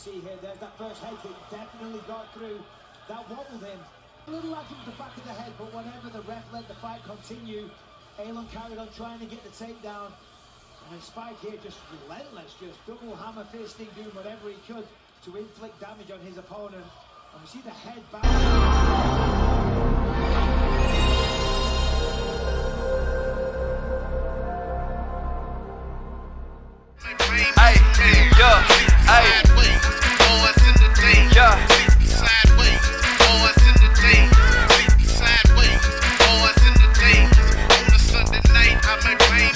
see here, there's that first head kick, definitely got through. That wobbled him. A little lagging to the back of the head, but whenever the ref let the fight continue, Elon carried on trying to get the takedown. And Spike here just relentless, just double hammer fisting, doing whatever he could to inflict damage on his opponent. And we see the head back. Hey, yeah, hey, boys in the day, yeah, sideways, boys in the day, sideways, boys in the day, on a Sunday night, I may rain.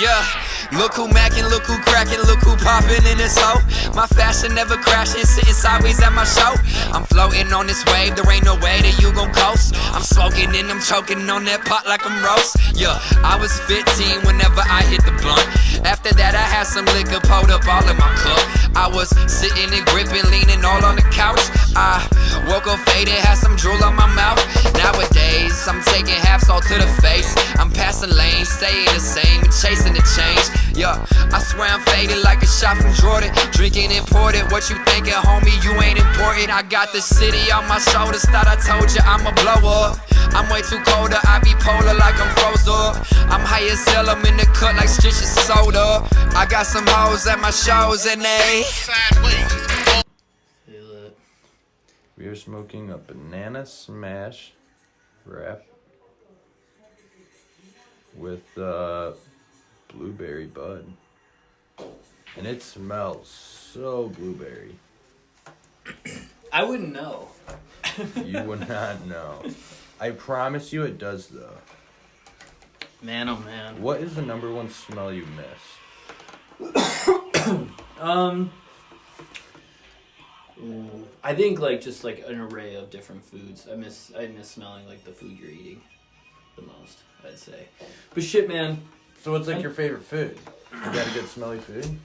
Yeah. Look who mackin', look who crackin', look who poppin' in this hoe. My fashion never crashin', sittin' sideways at my show. I'm floating on this wave, there ain't no way that you gon' coast. I'm smoking and I'm choking on that pot like I'm roast. Yeah, I was 15 whenever I hit the blunt. After that I had some liquor poured up all in my cup. I was sitting and gripping, leaning all on the couch. I woke up faded, had some drool on my mouth. Nowadays, I'm taking half salt to the face. I'm passing lanes, staying the same and chasing the change. Yeah, I swear I'm faded like a shot from Jordan. Drinking imported, what you thinking, homie? You ain't important. I got the city on my shoulders, thought I told you I'm a blow up. I'm way too cold, I be polar like I'm froze up. I'm high as hell, I'm in the cut like stitches soda. I got some hoes at my shows and they sideways. We are smoking a banana smash wrap with blueberry bud, and it smells so blueberry. I wouldn't know. You would not know. I promise you it does though. Man, oh man. What is the number one smell you miss? I think like just like an array of different foods. I miss smelling like the food you're eating the most, I'd say. But shit, man. So what's like your favorite food? You got a good smelly food?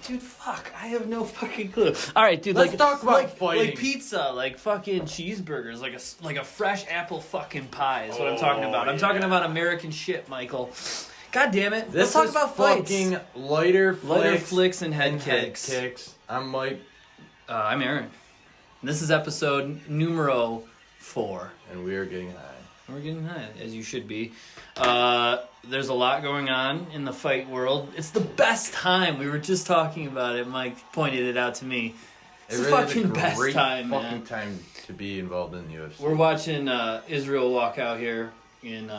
Dude, fuck. I have no fucking clue. All right, dude. Let's talk about fighting. Like pizza, like fucking cheeseburgers, like a fresh apple fucking pie is what I'm talking about. I'm talking about American shit, Michael. God damn it. Let's talk about fights. Fucking lighter flicks and head kicks. I'm Mike. I'm Aaron. This is episode numero 4. And we are getting high. We're getting high, as you should be. There's a lot going on in the fight world. It's the best time. We were just talking about it. Mike pointed it out to me. It's the fucking best time, man. Fucking time to be involved in the UFC. We're watching Israel walk out here in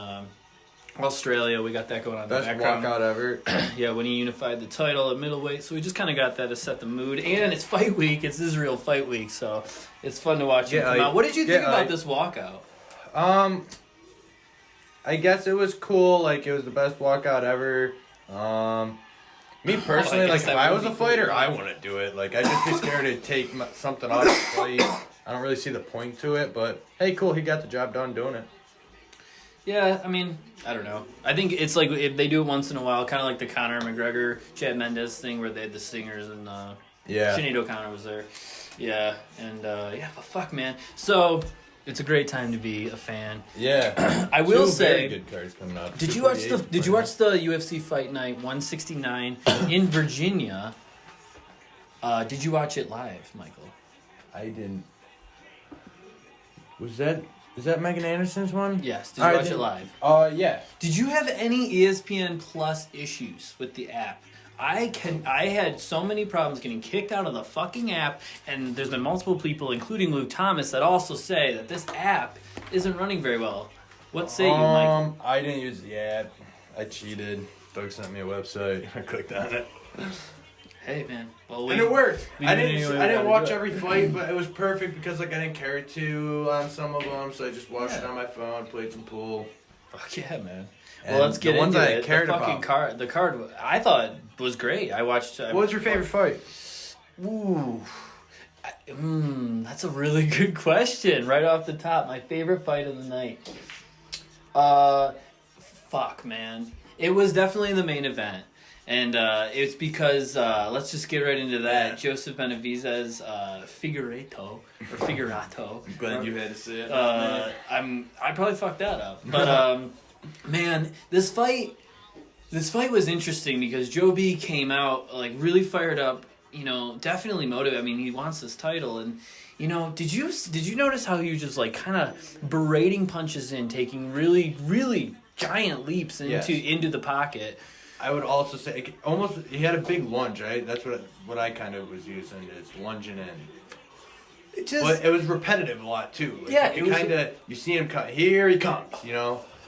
Australia. We got that going on in the background. Best walkout ever. Yeah, when he unified the title at middleweight. So we just kind of got that to set the mood. And it's fight week. It's Israel fight week. So it's fun to watch him come out. What did you think about this walkout? I guess it was cool. Like, it was the best walkout ever. Me personally, like, if I was a fighter, I wouldn't do it. Like, I'd just be scared to take something off the fight. I don't really see the point to it, but hey, cool, he got the job done doing it. Yeah, I mean, I don't know. I think it's like if they do it once in a while, kind of like the Conor McGregor, Chad Mendes thing where they had the singers and Sinead O'Connor was there. Yeah, and yeah, but fuck, man. So it's a great time to be a fan. Yeah, I will say, very good cards coming up. Did you watch the UFC Fight Night 169 in Virginia? Did you watch it live, Michael? I didn't. Is that Megan Anderson's one? Yes. Did you watch it live? Yeah. Did you have any ESPN Plus issues with the app? I had so many problems getting kicked out of the fucking app, and there's been multiple people, including Luke Thomas, that also say that this app isn't running very well. What say you, Michael? I didn't use the app. I cheated. Doug sent me a website. I clicked on it. Hey, man. Well, and it worked. I didn't watch every fight, but it was perfect because like I didn't care to on some of them, so I just watched it on my phone, played some pool. Fuck yeah, man. And well, let's get into it. I cared about. The card I thought was great. I watched. What was your favorite fight? Ooh, that's a really good question. Right off the top, my favorite fight of the night. Fuck, man. It was definitely the main event. And it's because, let's just get right into that. Yeah. Joseph Benavidez, Figueiredo. I'm glad you had to say it. I probably fucked that up. But, man, this fight was interesting because Joe B came out, like, really fired up. definitely motivated. I mean, he wants this title, and did you notice how he was just like kind of berating punches in, taking really really giant leaps into the pocket. I would also say almost he had a big lunge, right? That's what I kind of was using is lunging in. But it was repetitive a lot too. Like you see him cut. Here he comes.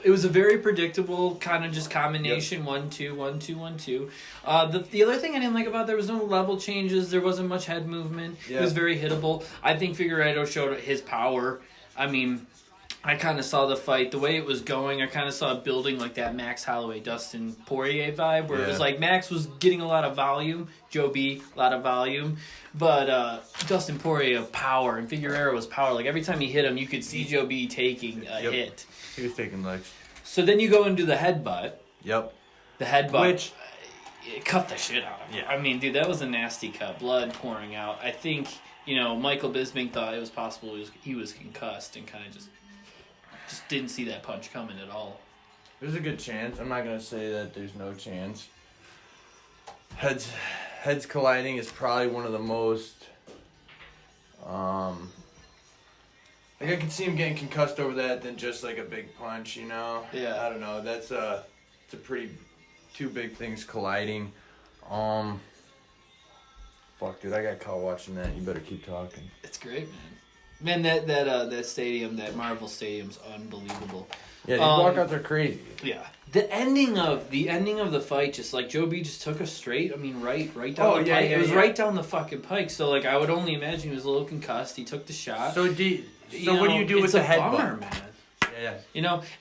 It was a very predictable kind of just combination. Yep. 1, 2, 1, 2, 1, 2. The other thing I didn't like about there was no level changes. There wasn't much head movement. Yeah. It was very hittable. I think Figueiredo showed his power. I mean, I kind of saw the fight the way it was going. I kind of saw it building like that Max Holloway, Dustin Poirier vibe, where it was like Max was getting a lot of volume, Joe B a lot of volume, but Dustin Poirier power and Figueiredo was power. Like every time he hit him, you could see Joe B taking a hit. He was taking legs. So then you go into the headbutt. Yep. The headbutt. Which it cut the shit out of him. Yeah. I mean, dude, that was a nasty cut. Blood pouring out. I think, Michael Bisping thought it was possible he was concussed and kind of just didn't see that punch coming at all. There's a good chance. I'm not going to say that there's no chance. Heads colliding is probably one of the most... I could see him getting concussed over that than just like a big punch, Yeah. I don't know. That's it's a pretty... two big things colliding. Fuck, dude, I got caught watching that. You better keep talking. It's great, man. Man, that stadium, that Marvel Stadium's unbelievable. Yeah, these walkouts are crazy. Yeah. The ending of the fight, just like Joe B just took us straight. I mean, right down the pike. It was right down the fucking pike. So like, I would only imagine he was a little concussed. He took the shot. So what do you do with the headbutt, man? Yeah.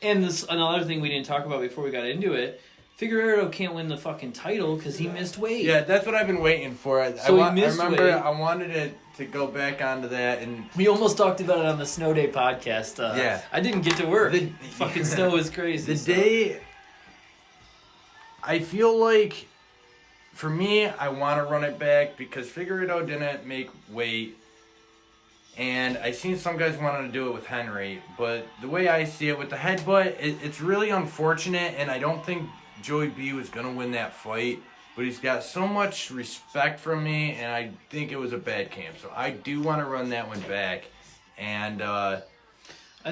And another thing we didn't talk about before we got into it. Figueiredo can't win the fucking title because he missed weight. Yeah, that's what I've been waiting for. I remember I wanted to go back onto that, and we almost talked about it on the Snow Day podcast. Yeah, I didn't get to work. The fucking snow was crazy. Day, I feel like, for me, I want to run it back because Figueiredo didn't make weight, and I seen some guys wanting to do it with Henry, but the way I see it with the headbutt, it's really unfortunate, and I don't think Joey B was going to win that fight, but he's got so much respect from me, and I think it was a bad camp. So I do want to run that one back. And I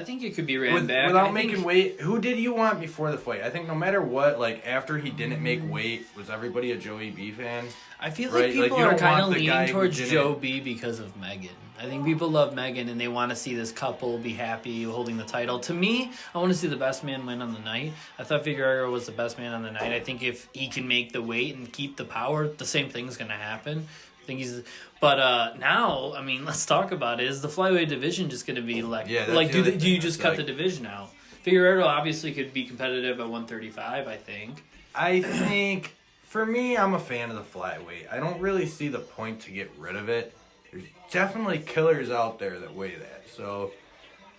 think it could be ran back. Without making weight, who did you want before the fight? I think no matter what, like after he didn't make weight, was everybody a Joey B fan? I feel like people are kind of leaning towards Joe B because of Megan. I think people love Megan and they want to see this couple be happy holding the title. To me, I want to see the best man win on the night. I thought Figueiredo was the best man on the night. I think if he can make the weight and keep the power, the same thing's going to happen. I think but now, I mean, let's talk about it. Is the flyweight division just going to be like, do you just cut the division out? Figueiredo obviously could be competitive at 135, I think. I think, for me, I'm a fan of the flyweight. I don't really see the point to get rid of it. There's definitely killers out there that weigh that. So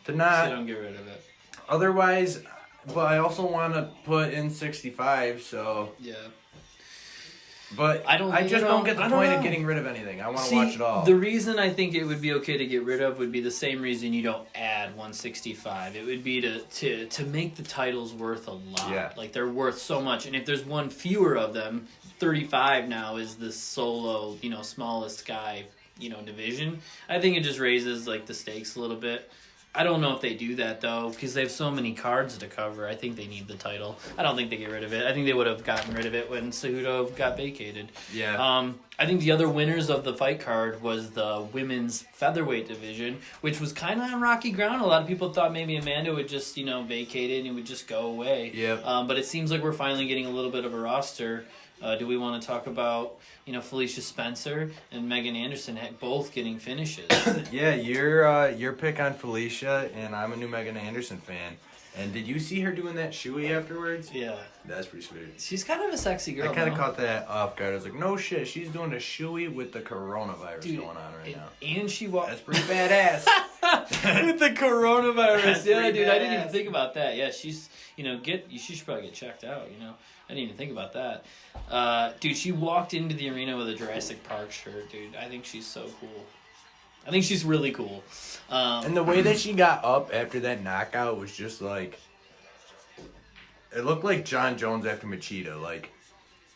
don't get rid of it. Otherwise, but I also want to put in 65, so... Yeah. But I just don't get the point of getting rid of anything. I want to watch it all. The reason I think it would be okay to get rid of would be the same reason you don't add 165. It would be to make the titles worth a lot. Yeah. Like, they're worth so much. And if there's one fewer of them, 35 now is the solo, smallest guy, division. I think it just raises, like, the stakes a little bit. I don't know if they do that, though, because they have so many cards to cover. I think they need the title. I don't think they get rid of it. I think they would have gotten rid of it when Cejudo got vacated. Yeah. I think the other winners of the fight card was the women's featherweight division, which was kind of on rocky ground. A lot of people thought maybe Amanda would just, vacate it and it would just go away. Yep. But it seems like we're finally getting a little bit of a roster. Do we want to talk about, Felicia Spencer and Megan Anderson both getting finishes? Yeah, your pick on Felicia, and I'm a new Megan Anderson fan. And did you see her doing that shoey afterwards? Yeah. That's pretty sweet. She's kind of a sexy girl. I kind of caught that off guard. I was like, no shit, she's doing a shoey with the coronavirus going on right now. And she That's pretty badass. With the coronavirus. That's yeah, dude, badass. I didn't even think about that. Yeah, she's, she should probably get checked out, I didn't even think about that. Dude, she walked into the arena with a Jurassic Park shirt, dude. I think she's so cool. I think she's really cool. And the way that she got up after that knockout was just like... It looked like John Jones after Machida. Like,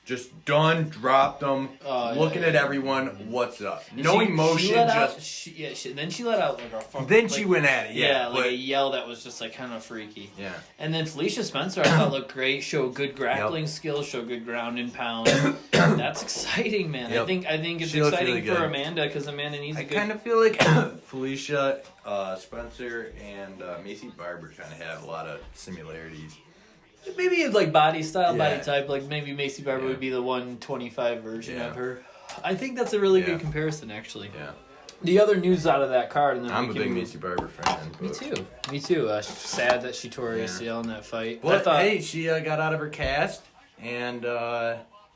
Just done, dropped them, looking at everyone, what's up? No emotion, then she let out like a fucking... Then she went at it, like a yell that was just like kind of freaky. Yeah. And then Felicia Spencer, I thought, looked great, showed good grappling skills, showed good ground and pound. That's exciting, man. Yep. I think it's exciting really for Amanda, because Amanda needs a good... I kind of feel like Felicia Spencer and Macy Barber kind of have a lot of similarities. Maybe like body style, body type. Like maybe Macy Barber would be the 125 version of her. I think that's a really good comparison, actually. Yeah. The other news out of that card, and then I'm a big Macy Barber fan. Me too. Sad that she tore her ACL in that fight. Well, hey, she got out of her cast and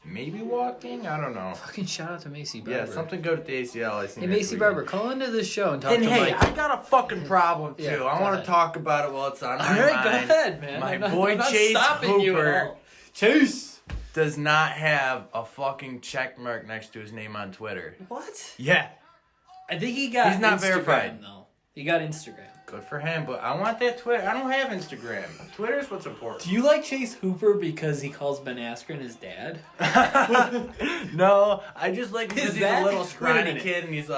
maybe walking. I don't know. Fucking shout out to Macy Barber. Yeah, something good at the ACL. Hey, Macy Barber, call into this show and talk to Mike. Mike. I got a fucking problem too. I want to talk about it while it's on my mind. All right, go ahead, man. My boy Chase Hooper. Chase does not have a fucking check mark next to his name on Twitter. What? Yeah. I think he got. He's not Instagram, verified though. He got Instagram. Good for him, but I want that Twitter. I don't have Instagram. Twitter's what's important. Do you like Chase Hooper because he calls Ben Askren his dad? No, I just like because he's a little scrawny kid, and he's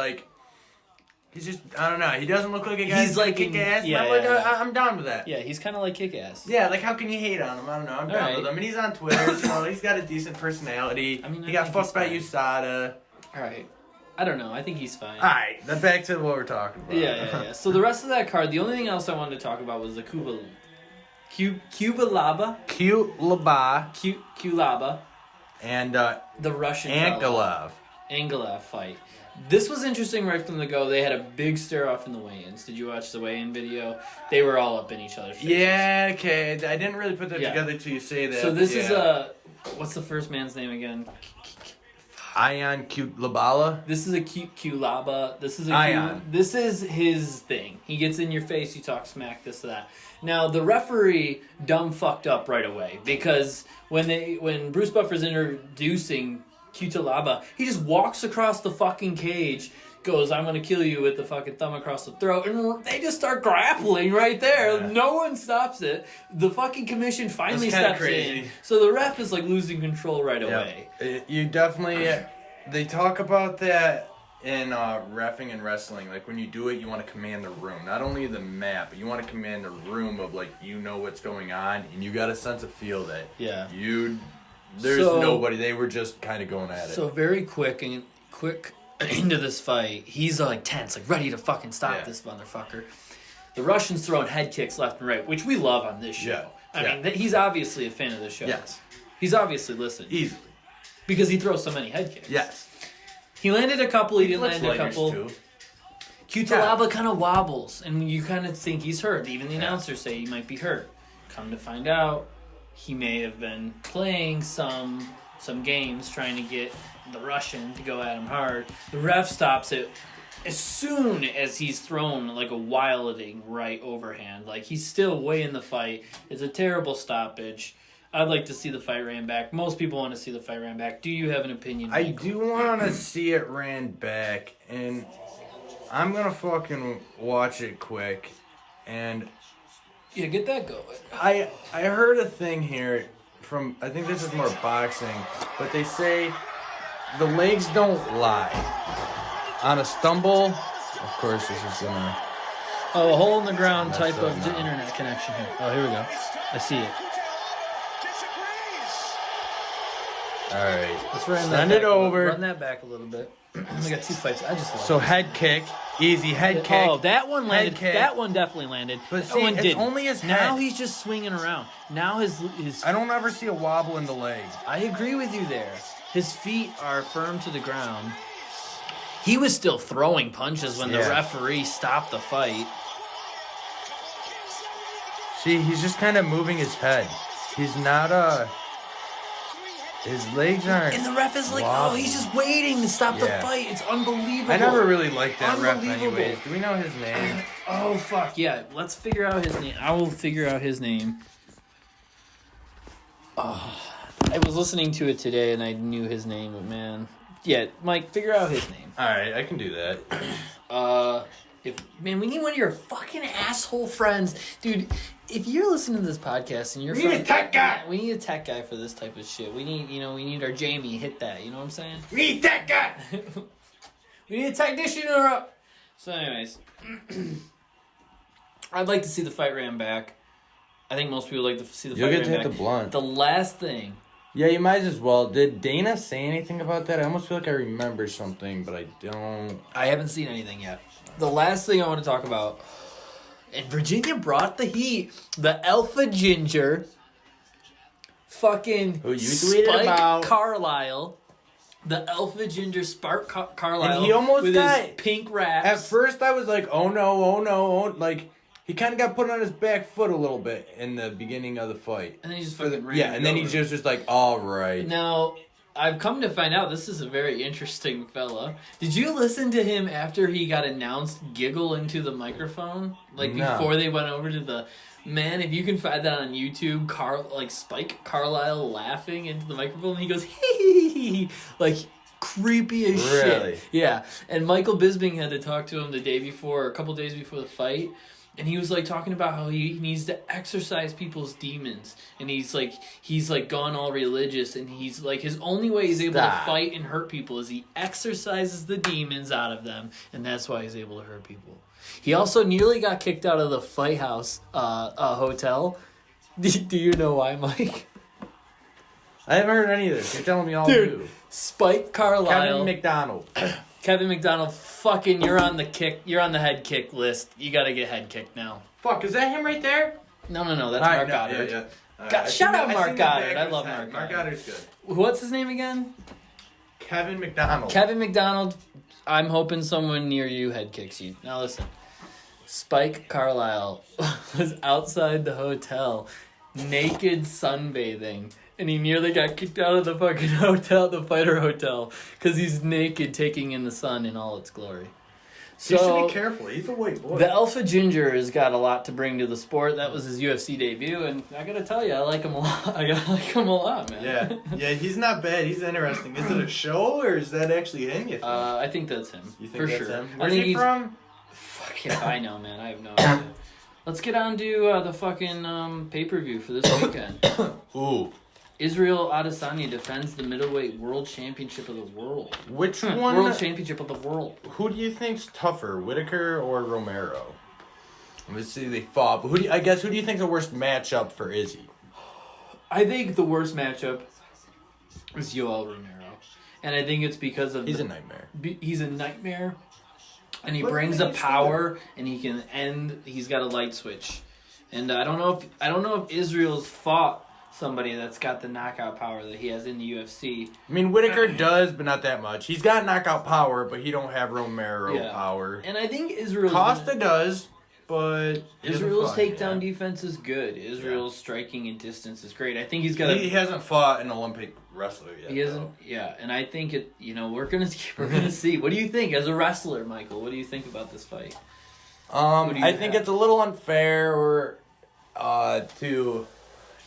just, I don't know. He doesn't look like a guy who's like kick-ass. Yeah, I'm down with that. Yeah, he's kind of like kick-ass. Yeah, like how can you hate on him? I don't know. I'm down with him. And he's on Twitter, so he's got a decent personality. I mean, he got fucked by USADA. All right. I don't know. I think he's fine. All right. Then back to what we're talking about. Yeah. So the rest of that card, the only thing else I wanted to talk about was the Cubalaba. And the Russian Ankalaev fight. This was interesting right from the go. They had a big stare-off in the weigh-ins. Did you watch the weigh-in video? They were all up in each other's faces. Yeah, okay. I didn't really put that together until you say that. So this is what's the first man's name again? Ion Cutlabala. This is a Culaba. This is Ion. This is his thing. He gets in your face. You talk smack. This that. Now the referee dumb fucked up right away because when Bruce Buffer's introducing Cutlaba, he just walks across the fucking cage, goes, "I'm gonna kill you" with the fucking thumb across the throat, and they just start grappling right there. Yeah. No one stops it. The fucking commission finally steps in, so the ref is like losing control right away. You definitely. They talk about that in reffing and wrestling. Like when you do it, you want to command the room, not only the map, but you want to command the room of like what's going on, and you got a sense of feel that there's nobody. They were just kind of going at it. So very quick into this fight, he's like tense, like ready to fucking stop this motherfucker. The Russian's throwing head kicks left and right, which we love on this show. I mean, he's obviously a fan of this show. Yes. He's obviously listening. Easily. Because he throws so many head kicks. Yes. He landed a couple, he didn't land a couple. Cutlaba kind of wobbles, and you kind of think he's hurt. Even the announcers say he might be hurt. Come to find out, he may have been playing some games trying to get the Russian to go at him hard. The ref stops it as soon as he's thrown like a wilding right overhand. Like he's still way in the fight. It's a terrible stoppage. I'd like to see the fight ran back. Most people want to see the fight ran back. Do you have an opinion, Michael? I do want to see it ran back, and I'm going to fucking watch it quick. And yeah, get that going. I heard a thing here from, I think this is more boxing, but they say the legs don't lie. On a stumble, of course this is going to... Oh, a hole in the ground type of internet connection here. Oh, here we go. I see it. All right. Let's run Send it over. Run that back a little bit. We got two fights. I just so head kick, easy head kick. Oh, that one landed. That one definitely landed. But that see, one it's only his head. Now he's just swinging around. Now his. I don't ever see a wobble in the leg. I agree with you there. His feet are firm to the ground. He was still throwing punches when the referee stopped the fight. See, he's just kind of moving his head. He's not his legs aren't. And the ref is like, wobbly. Oh, he's just waiting to stop the fight. It's unbelievable. I never really liked that ref anyways. Do we know his name? Oh, fuck, yeah. Let's figure out his name. I will figure out his name. Oh, I was listening to it today, and I knew his name, but man. Yeah, Mike, figure out his name. All right, I can do that. We need one of your fucking asshole friends. Dude, if you're listening to this podcast and you're We need a tech guy. We need a tech guy for this type of shit. We need our Jamie hit that. You know what I'm saying? We need a tech guy. We need a technician or a... So anyways, I'd like to see the fight ran back. I think most people like to see the fight ran back. You'll get to hit the blunt. The last thing. Yeah, you might as well. Did Dana say anything about that? I almost feel like I remember something, but I don't. I haven't seen anything yet. The last thing I want to talk about, and Virginia brought the heat. The Alpha Ginger, fucking Who you tweeted Spike about. Carlisle. The Alpha Ginger Spark Carlisle. And he almost with got his pink wraps. At first, I was like, oh no. Like, he kind of got put on his back foot a little bit in the beginning of the fight. And then he just fucking ran. Yeah, and then he's just like, all right. Now, I've come to find out this is a very interesting fella. Did you listen to him after he got announced giggle into the microphone? Like, No. before they went over to the... Man, if you can find that on YouTube, Spike Carlisle laughing into the microphone, he goes, hee, like, creepy as Really? shit. Yeah, and Michael Bisping had to talk to him the day before, or a couple days before the fight, and he was, like, talking about how he needs to exorcise people's demons, and he's gone all religious, and he's, like, his only way he's able to fight and hurt people is he exorcises the demons out of them, and that's why he's able to hurt people. He also nearly got kicked out of the Fight House hotel. Do you know why, Mike? I haven't heard any of this. You're telling me all Dude, new. Spike Carlisle. Kevin McDonald. Fucking, you're on the kick. You're on the head kick list. You gotta get head kicked now. Fuck, is that him right there? No, that's Mark Goddard. Yeah. Shout out Mark Goddard. I love Mark Goddard. Mark Goddard's good. What's his name again? Kevin McDonald. Kevin McDonald. I'm hoping someone near you head kicks you. Now listen. Spike Carlisle was outside the hotel, naked sunbathing, and he nearly got kicked out of the fucking hotel, the fighter hotel, because he's naked taking in the sun in all its glory. So, you should be careful. He's a white boy. The Alpha Ginger has got a lot to bring to the sport. That was his UFC debut, and I gotta tell you, I like him a lot. Man. Yeah, he's not bad. He's interesting. Is it a show, or is that actually him, you think? I think that's him. You think for that's sure. him? I Where's think he from? Fuck if I know, man. I have no idea. Let's get on to the fucking pay-per-view for this weekend. Ooh. Israel Adesanya defends the middleweight world championship of the world. Which one? World championship of the world. Who do you think's tougher, Whitaker or Romero? Let's see, they fought. But who do you think's the worst matchup for Izzy? I think the worst matchup is Yoel Romero, and I think it's because of he's a nightmare. He's a nightmare, and he brings a power, and he can end. He's got a light switch, and I don't know if Israel's fought somebody that's got the knockout power that he has in the UFC. I mean, Whitaker does, but not that much. He's got knockout power, but he don't have Romero power. And I think Israel's... Costa does, but... Israel's takedown defense is good. Israel's striking and distance is great. I think he's got... He hasn't fought an Olympic wrestler yet. He hasn't... Yeah, and I think it... we're gonna see. What do you think as a wrestler, Michael? What do you think about this fight? I think it's a little unfair to...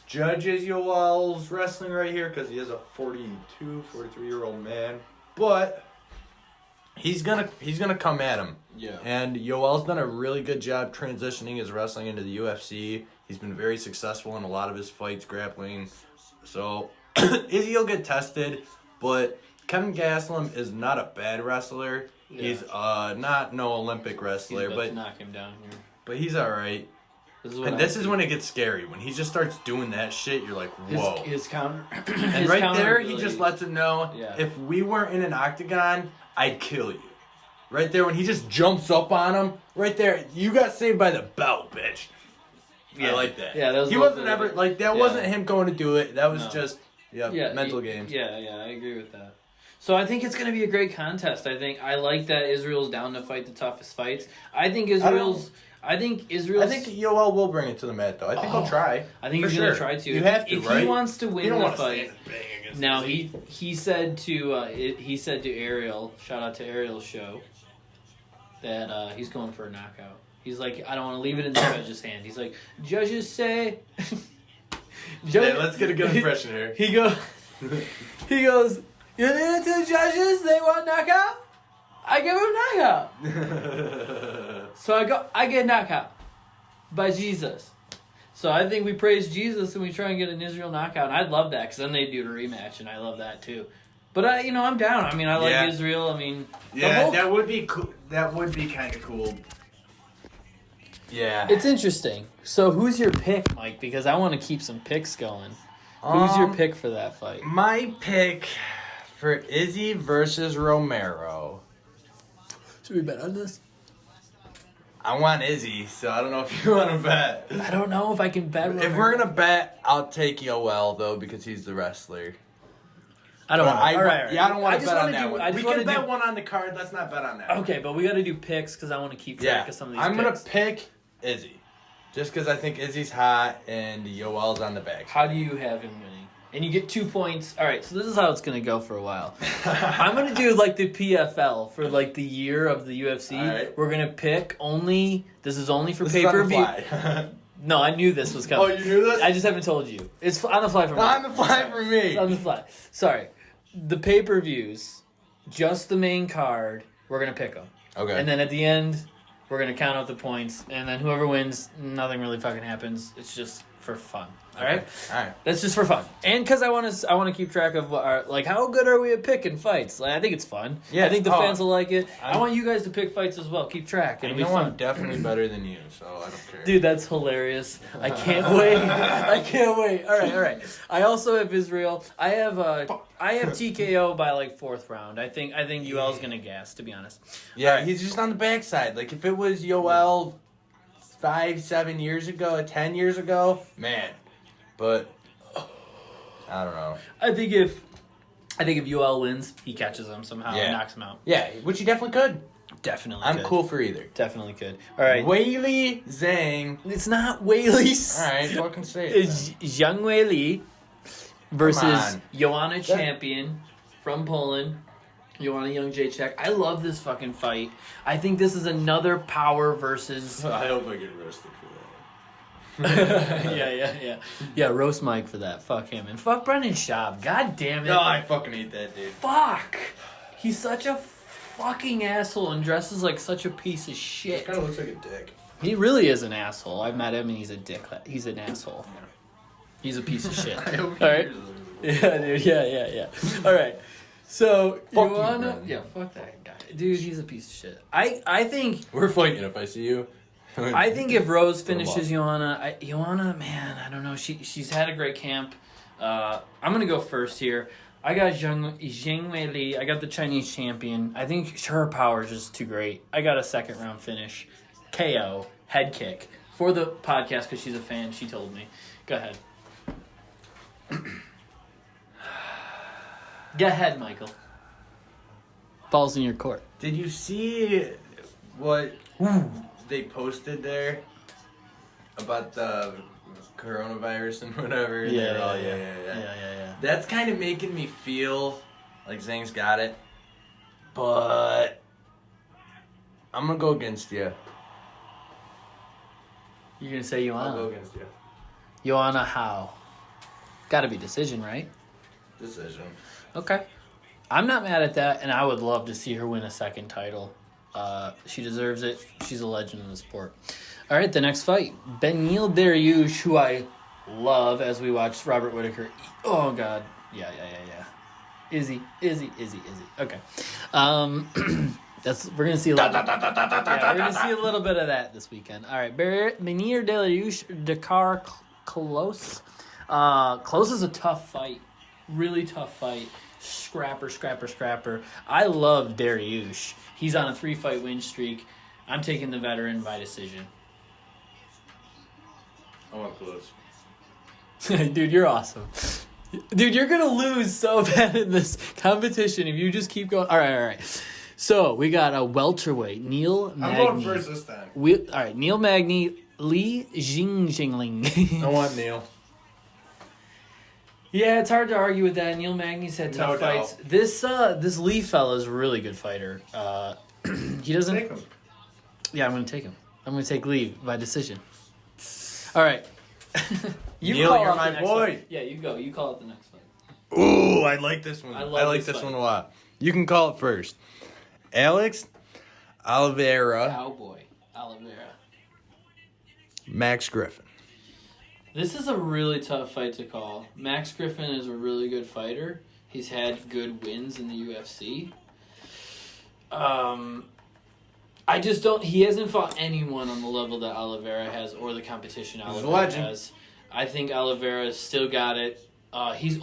judges Yoel's wrestling right here because he is a 43-year-old man, but he's gonna come at him. Yeah. And Yoel's done a really good job transitioning his wrestling into the UFC. He's been very successful in a lot of his fights, grappling. So Izzy'll get tested, but Kevin Gastelum is not a bad wrestler. Yeah. He's not no Olympic wrestler, but knock him down here. But he's all right. This is when it gets scary. When he just starts doing that shit, you're like, whoa. His counter. And right there, he just lets him know, yeah. If we weren't in an octagon, I'd kill you. Right there, when he just jumps up on him, right there, you got saved by the belt, bitch. Yeah. I like that. Yeah, that was he wasn't ever, wasn't him going to do it. That was just, mental games. Yeah, I agree with that. So I think it's going to be a great contest. I like that Israel's down to fight the toughest fights. I think Yoel will bring it to the mat, though. I think he'll try. I think he's going to try to. You have to, if right? he wants to win the fight. Now Izzy. he said to Ariel, shout out to Ariel's show, that he's going for a knockout. He's like, I don't want to leave it in the judge's hand. He's like, judges say. Let's get a good impression here. He goes. You leave it to the judges. They want knockout. I give him knockout. So I get knockout by Jesus. So I think we praise Jesus and we try and get an Israel knockout. And I'd love that because then they do the rematch, and I love that too. But I'm down. I mean, I like Israel. I mean, that would be cool. That would be kind of cool. Yeah, it's interesting. So who's your pick, Mike? Because I want to keep some picks going. Who's your pick for that fight? My pick for Izzy versus Romero. Should we bet on this? I want Izzy, so I don't know if you want to bet. I don't know if I can bet. If we're gonna bet, I'll take Yoel though because he's the wrestler. I don't want. All right. Yeah, I don't want to bet on that one. We can bet do... one on the card. Let's not bet on that. Okay, but we got to do picks because I want to keep track of some of these. I'm gonna pick Izzy, just because I think Izzy's hot and Yoel's on the back. How do you have him winning? And you get 2 points. All right, so this is how it's gonna go for a while. I'm gonna do like the PFL for like the year of the UFC. Right. We're gonna pick only. This is only for pay-per-view. No, I knew this was coming. Oh, you knew this? I just haven't told you. It's on the fly for me. On the fly for me. It's on the fly. Sorry. The pay-per-views, just the main card, we're going to pick them. Okay. And then at the end, we're going to count out the points. And then whoever wins, nothing really fucking happens. It's just for fun. All right? All right. That's just for fun. And because I want to keep track of how good are we at picking fights. Like, I think it's fun. Yeah. I think the fans will like it. I want you guys to pick fights as well. Keep track. It'll be fun. I'm definitely better than you, so I don't care. Dude, that's hilarious. I can't wait. I can't wait. All right. I also have Israel. I have TKO by like 4th round. I think Yoel's gonna gas, to be honest. Yeah, right. He's just on the backside. Like if it was Yoel 5-7 years ago, 10 years ago, man. But I don't know. I think if Yoel wins, he catches him somehow and knocks him out. Yeah, which he definitely could. Definitely I'm could. cool for either. Definitely could. All right. Weili Zhang. It's not Weili. All right, fucking say it. It's Zhang Weili versus Joanna Champion from Poland. Joanna Young Jacek. I love this fucking fight. I think this is another power versus... I hope I get roasted for that. Yeah, roast Mike for that. Fuck him. And fuck Brendan Schaub. God damn it. No, I fucking hate that dude. Fuck. He's such a fucking asshole and dresses like such a piece of shit. He kind of looks like a dick. He really is an asshole. I've met him and he's a dick. He's an asshole. He's a piece of shit. All right. Yeah, dude. Yeah. All right. So fuck Joanna, fuck that guy, dude. He's a piece of shit. I think we're fighting. If I see you, I think if Rose finishes Joanna, man, I don't know. She's had a great camp. I'm gonna go first here. I got Zhang Weili. I got the Chinese champion. I think her power is just too great. I got a 2nd round finish, KO, head kick for the podcast because she's a fan. She told me. Go ahead. Go ahead, Michael. Ball's in your court. Did you see what they posted there about the coronavirus and whatever? Yeah. That's kind of making me feel like Zhang's got it, but I'm gonna go against you. You're gonna say Joanna? I'll go against you. Joanna, how? Got to be decision, right? Decision. Okay. I'm not mad at that, and I would love to see her win a 2nd title. She deserves it. She's a legend in the sport. All right, the next fight. Beneil Dariush, who I love as we watch Robert Whittaker. Oh, God. Yeah. Izzy. Okay. We're going to see a little we're going to see a little bit of that this weekend. All right, Beneil Dariush, Dakar Close. Close is a tough fight. Really tough fight. Scrapper. I love Dariush. He's on a 3-fight win streak. I'm taking the veteran by decision. I want Close. Dude, you're awesome. Dude, you're going to lose so bad in this competition if you just keep going. All right. So, we got a welterweight, Neil Magny. I'm going first this time. All right, Neil Magny, Li Jingjingling. I want Neil. Yeah, it's hard to argue with that. Neil Magny's had tough fights. This Lee fella's a really good fighter. He doesn't... Take him. Yeah, I'm going to take him. I'm going to take Lee by decision. All right. Neil, you're my boy. Fight. Yeah, you go. You call it the next fight. Ooh, I like this one. I like this one a lot. You can call it first. Alex Oliveira. Cowboy Oliveira. Max Griffin. This is a really tough fight to call. Max Griffin is a really good fighter. He's had good wins in the UFC. I just don't... He hasn't fought anyone on the level that Oliveira has or the competition Oliveira has. I think Oliveira's still got it. His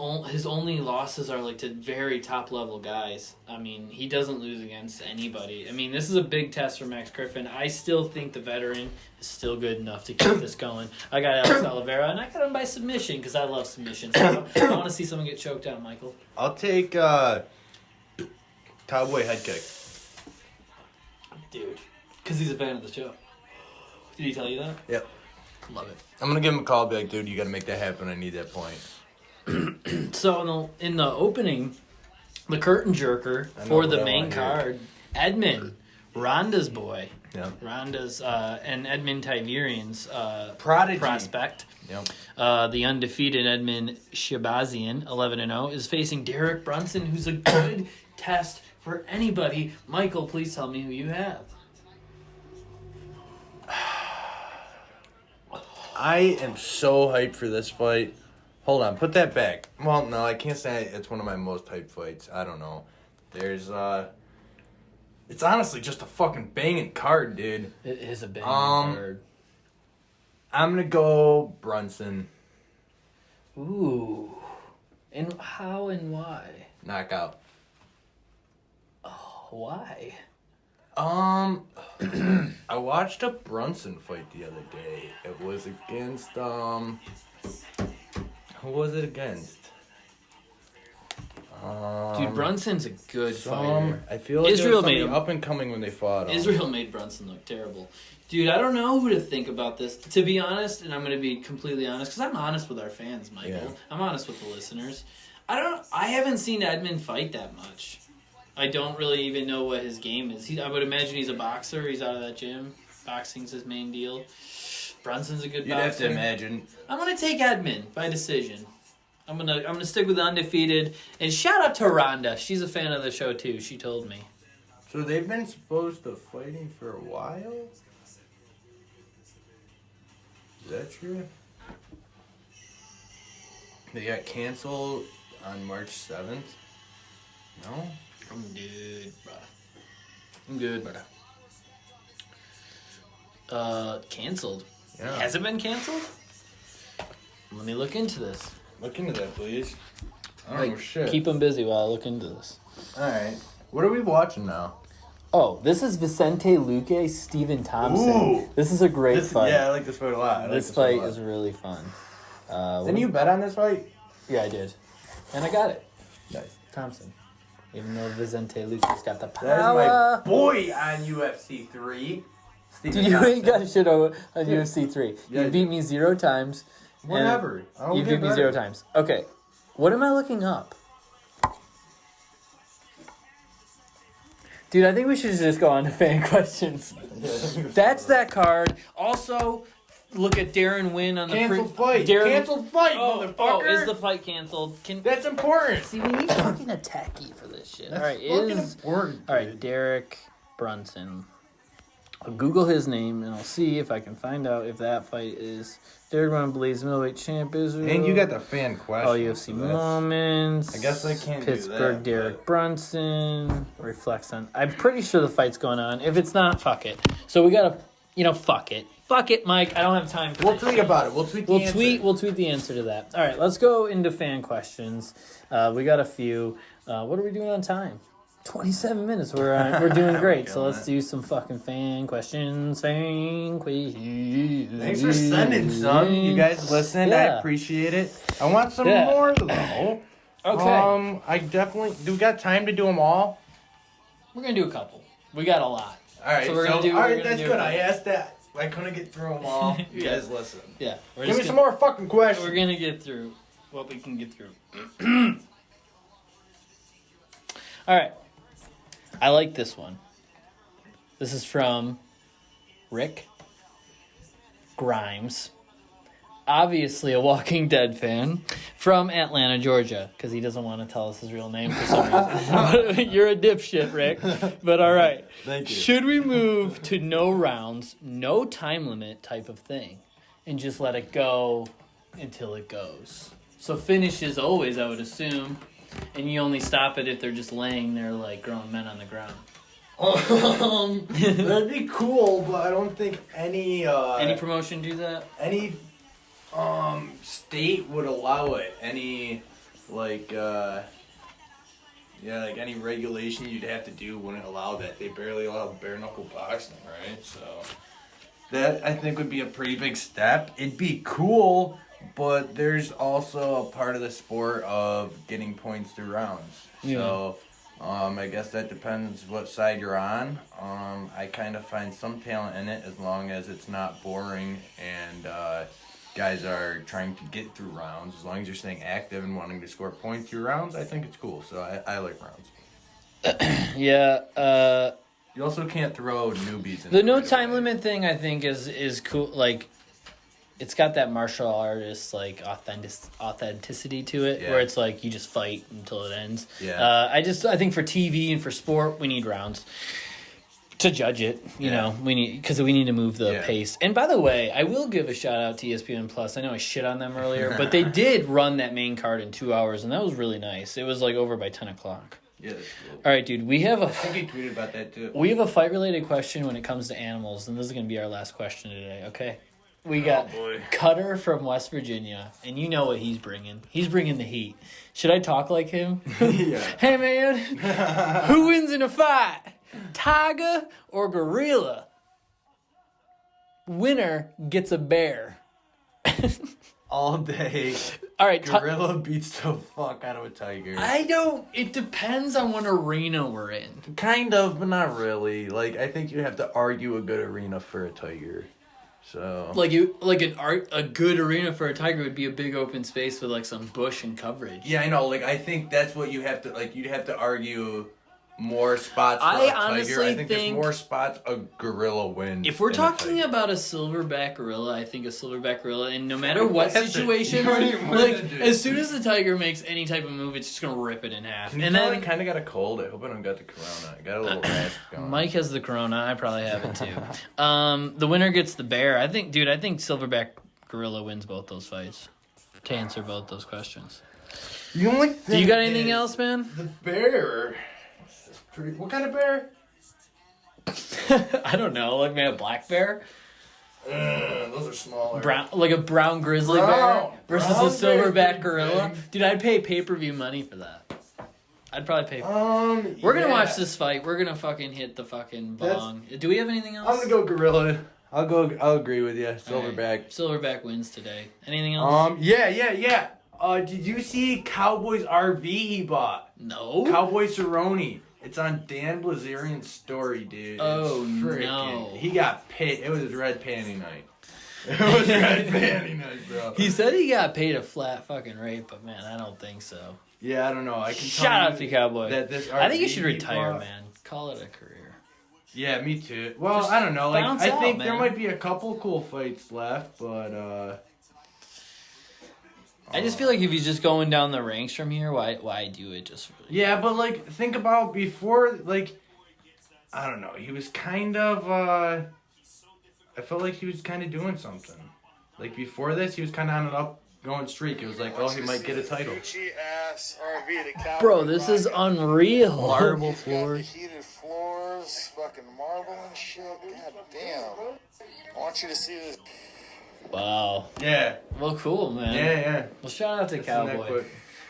only losses are like to very top level guys. I mean, he doesn't lose against anybody. I mean, this is a big test for Max Griffin. I still think the veteran is still good enough to keep this going. I got Alex Oliveira, and I got him by submission because I love submissions. So I want to see someone get choked out, Michael. I'll take cowboy head kick. Dude, because he's a fan of the show. Did he tell you that? Yep. Love it. I'm gonna give him a call. Be like, dude, you got to make that happen. I need that point. So in the opening, the curtain jerker for the main card, Edmund, Ronda's boy. Yeah. Ronda's and Edmund Tiberian's Prodigy prospect. Yep. The undefeated Edmund Shabazian, 11-0, is facing Derek Brunson, who's a good test for anybody. Michael, please tell me who you have. I am so hyped for this fight. Hold on, put that back. Well, no, I can't say it's one of my most hyped fights. I don't know. There's, it's honestly just a fucking banging card, dude. It is a banging card. I'm gonna go Brunson. Ooh. And how and why? Knockout. Oh, why? I watched a Brunson fight the other day. It was against, who was it against? Dude, Brunson's a good fighter. I feel like Israel made made him up and coming when they fought him. Israel made Brunson look terrible. Dude, I don't know who to think about this. To be honest, and I'm going to be completely honest, because I'm honest with our fans, Michael. Yeah. I'm honest with the listeners. I haven't seen Edmund fight that much. I don't really even know what his game is. I would imagine he's a boxer. He's out of that gym. Boxing's his main deal. Brunson's a good boxer. You'd have to imagine. I'm gonna take Edmund by decision. I'm gonna stick with the undefeated. And shout out to Rhonda. She's a fan of the show too. She told me. So they've been supposed to fighting for a while? Is that true? They got canceled on March 7th? No? I'm good, brother. I'm good, brother. Canceled. Yeah. Has it been canceled? Let me look into this. Look into that, please. I don't know shit. Keep them busy while I look into this. Alright. What are we watching now? Oh, this is Vicente Luque, Stephen Thompson. Ooh. This is a great fight. Yeah, I like this fight a lot. This fight is really fun. Didn't you bet on this fight? Yeah, I did. And I got it. Nice. Thompson. Even though Vicente Luque's got the power. That is my boy on UFC 3. Dude, you ain't got shit on UFC 3. Yeah, you beat me 0 times. Whatever. You beat me 0 times. Okay. What am I looking up? Dude, I think we should just go on to fan questions. That's that card. Also, look at Darren Wynn on the canceled fight. Darren... Canceled fight, motherfucker. Oh, is the fight canceled? That's important. See, we need fucking a techie for this shit. That's all right, important. All right, Derek Brunson. I'll Google his name and I'll see if I can find out if that fight is Derek Brunson believes middleweight champ Israel. And you got the fan question. Oh, UFC moments. I guess I can't Pittsburgh do that, Derek Brunson reflects on. I'm pretty sure the fight's going on. If it's not, fuck it. So we gotta, fuck it. Fuck it, Mike. I don't have time for We'll tweet about it. We'll tweet the answer. We'll tweet the answer to that. All right, let's go into fan questions. We got a few. What are we doing on time? 27 minutes. We're doing great. So let's do some fucking fan questions. Fan questions. Thanks for sending some. You guys listened. Yeah. I appreciate it. I want some more though. Okay. I definitely. Do we got time to do them all? We're gonna do a couple. We got a lot. All right. So we're gonna do. All right, that's good. I asked that. I couldn't get through them all. You Yeah. guys listen. Yeah. Give me some more fucking questions. We're gonna get through what we can get through. All right. I like this one. This is from Rick Grimes. Obviously a Walking Dead fan from Atlanta, Georgia, because he doesn't want to tell us his real name for some reason. You're a dipshit, Rick. But all right. Thank you. Should we move to no rounds, no time limit type of thing, and just let it go until it goes. So finishes always, I would assume, and you only stop it if they're just laying there like grown men on the ground. That'd be cool, but I don't think any promotion do that. Any state would allow it. Any like any regulation you'd have to do wouldn't allow that. They barely allow bare knuckle boxing, right? So that I think would be a pretty big step. It'd be cool, but there's also a part of the sport of getting points through rounds. Yeah. So I guess that depends what side you're on. I kind of find some talent in it as long as it's not boring and guys are trying to get through rounds. As long as you're staying active and wanting to score points through rounds, I think it's cool. So I like rounds. Yeah. You also can't throw newbies in the no time limit thing, I think, is cool. Like, it's got that martial artist like authenticity to it, where it's like you just fight until it ends. Yeah. I think for TV and for sport, we need rounds to judge it. You know, we need to move the pace. And by the way, I will give a shout out to ESPN Plus. I know I shit on them earlier, but they did run that main card in 2 hours, and that was really nice. It was like over by 10 o'clock. Yeah, that's cool. All right, dude. We have I think you tweeted about that too. We have a fight related question when it comes to animals, and this is going to be our last question today. Okay. We got Cutter from West Virginia, and you know what he's bringing. He's bringing the heat. Should I talk like him? Yeah. Hey, man, who wins in a fight, tiger or gorilla? Winner gets a bear. All day. All right, gorilla beats the fuck out of a tiger. It depends on what arena we're in. Kind of, but not really. Like, I think you have to argue a good arena for a tiger. So a good arena for a tiger would be a big open space with like some bush and coverage. Yeah, I know. Like, I think that's what you have to like. You'd have to argue more spots for a tiger. I think there's more spots a gorilla wins. If we're talking about a silverback gorilla, I think a silverback gorilla, and no matter what situation, as soon as the tiger makes any type of move, it's just gonna rip it in half. And then kind of got a cold. I hope I don't got the corona. I got a little rash going. Mike has the corona. I probably have it too. The winner gets the bear. I think silverback gorilla wins both those fights. To answer both those questions. The only thing. Do you got anything else, man? The bear. What kind of bear? I don't know. Like maybe a black bear? Those are smaller. Like a brown grizzly bear versus a silverback gorilla? Big. Dude, I'd pay pay-per-view money for that. I'd probably pay. We're gonna watch this fight. We're gonna fucking hit the fucking bong. Do we have anything else? I'm gonna go gorilla. I'll agree with you. Silverback. Right. Silverback wins today. Anything else? Yeah. Did you see Cowboys RV he bought? No. Cowboy Cerrone. It's on Dan Blazerian's story, dude. Oh, no. He got paid. It was his red panty night. It was red panty night, bro. He said he got paid a flat fucking rate, but man, I don't think so. Yeah, I don't know. Shout out to Cowboy. I think you should retire, man. Call it a career. Yeah, me too. Well, I don't know. Like, I think there might be a couple cool fights left, but I just feel like if he's just going down the ranks from here, why do it just really? Yeah, but like think about before, like I don't know, he was kind of I felt like he was kind of doing something. Like before this, he was kind of on an up-going streak. It was like, oh, he might get a title. Bro, this is unreal. Marble floors. Heated floors, fucking marble and shit. God damn. I want you to see this. Wow. Yeah. Well, cool, man. Yeah. Well, shout out to Cowboy.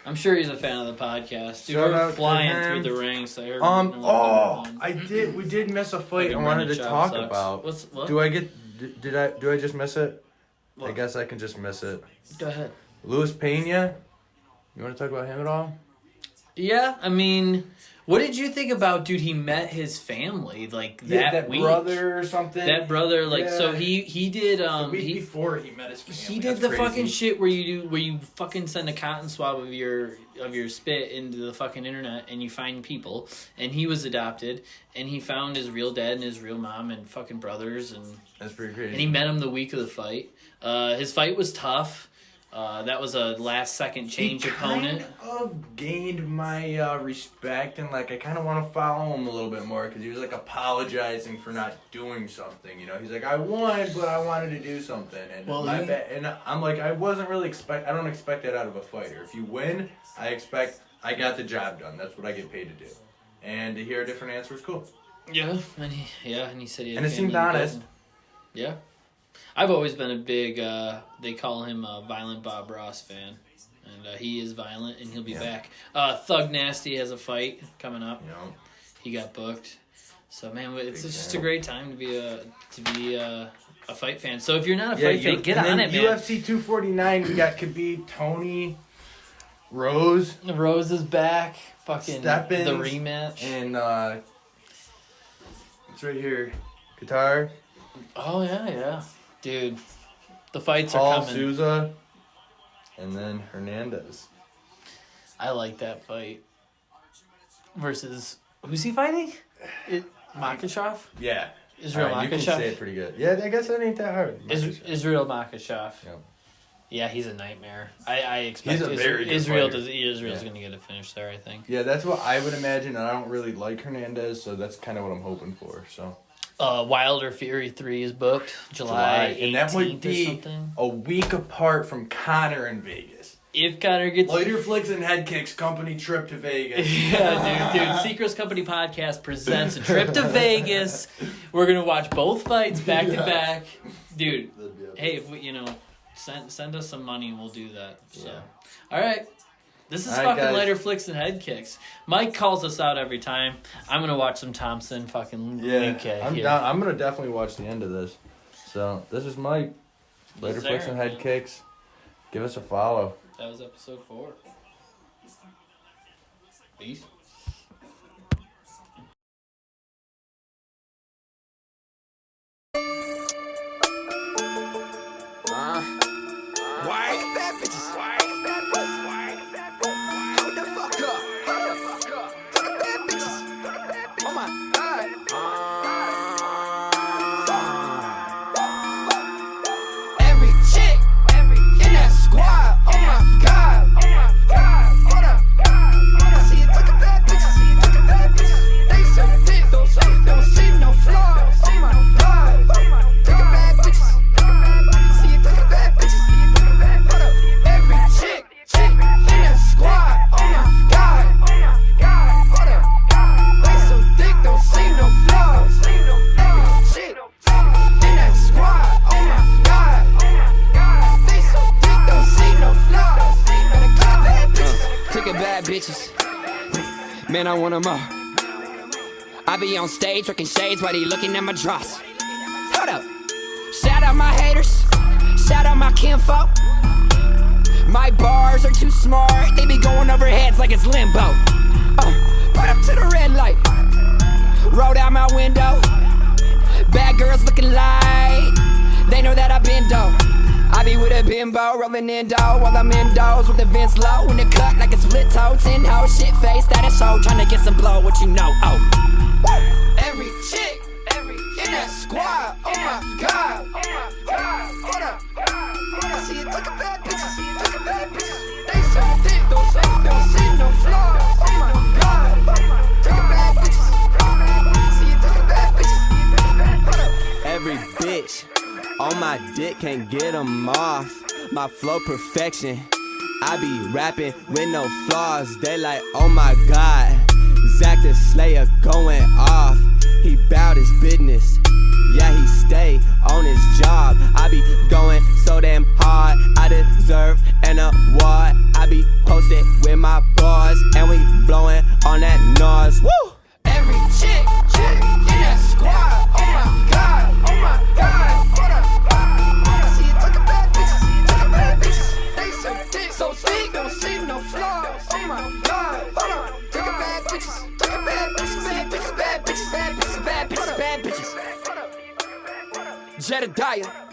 I'm sure he's a fan of the podcast. Dude, we're flying through the ranks. I heard we did miss a fight I wanted to talk about. What? Do I just miss it? What? I guess I can just miss it. Go ahead. Luis Pena. You want to talk about him at all? Yeah, I mean, what did you think about, dude, he met his family, like, that week? Brother or something? That brother, like, so he did, the week before he met his family. He did the fucking shit where you fucking send a cotton swab of your spit into the fucking internet and you find people, and he was adopted, and he found his real dad and his real mom and fucking brothers, and... That's pretty crazy. And he met him the week of the fight. His fight was tough. That was a last-second change opponent. Kind of gained my respect, and like I kind of want to follow him a little bit more because he was like apologizing for not doing something. You know, he's like, I won, but I wanted to do something, and and I'm like, I wasn't really I don't expect that out of a fighter. If you win, I expect I got the job done. That's what I get paid to do, and to hear a different answer was cool. Yeah, and he said he had and it seemed honest. Yeah. I've always been a big, they call him a Violent Bob Ross fan. And he is violent, and he'll be back. Thug Nasty has a fight coming up. Yeah. He got booked. So, man, it's just a great time to be a fight fan. So, if you're not a fight fan, get on it, man. UFC 249, we got Khabib, Tony, Rose. Rose is back. Fucking Steppins, the rematch. And, it's right here. Qatar. Oh, yeah. Dude, the fights are Paul coming. Souza, and then Hernandez. I like that fight. Versus, who's he fighting? Makhachev? Yeah. Israel Makhachev? You can say it pretty good. Yeah, I guess that ain't that hard. Israel Makhachev. Yep. Yeah, he's a nightmare. I expect he's a very good Israel's fighter. going to get a finish there, I think. Yeah, that's what I would imagine, and I don't really like Hernandez, so that's kind of what I'm hoping for, so... Wilder Fury 3 is booked July 18th, and that would be or something. A week apart from Conor in Vegas. If Conor gets... Lighter Flicks and Head Kicks company trip to Vegas. Yeah, dude. Secrets Company Podcast presents a trip to Vegas. We're going to watch both fights back to back. Dude, hey, if we, send us some money and we'll do that. So, all right. This is fucking guys. Lighter Flicks and Head Kicks. Mike calls us out every time. I'm going to watch some Thompson fucking UK I'm going to definitely watch the end of this. So, this is Mike. Lighter Flicks and Head Kicks. Give us a follow. That was episode 4. Peace. Why bad bitches? Hold the fuck up. Fuck bad bitches. Oh my god. Every chick in that squad. Oh my god. Hold up. See it, look at bad bitches. They so thick, don't see no flaws. Oh my god. Look at bad bitches. See it, look at bad bitches. Hold up. Every chick in that squad. Oh my god. Hold up. They so thick, don't see no flaws. Every chick in that squad. Oh my god. They so thick, don't see no flaws. Better look at bad bitches. Look at bad bitches. Man, I want them all. I be on stage working shades while they looking at my drops. Hold up. Shout out my haters. Shout out my kinfolk. My bars are too smart. They be going over heads like it's limbo. Put up to the red light. Roll down my window. Bad girls looking like they know that I've been dope. I be with a bimbo, rolling in dough while I'm indoors with the vents low. In the cut like a split toe, 10 hoe, shit face, that is so. Tryna get some blow, what you know, oh. Every chick, in that squad, oh my god. Hold up. I see it, look at bad bitches. They so thick, don't see no flaws. Oh my god. Look at bad bitches. See it, look at bad bitches. Hold up. Every bitch on my dick can't get them off. My flow perfection. I be rapping with no flaws. They like, oh my god. Zach the Slayer going off. He bout his business. Yeah, he stay on his job. I be going so damn hard. I deserve an award. I be posted with my bars. And we blowing on that noise. Woo! Every chick in that squad. Oh my god. Hold up. I see it, look at bad bitches. They so thick, don't see no flaws. Oh my god. Hold up. Look at bad bitches. See it, look at bad bitches. Bad bitches. Jedediah.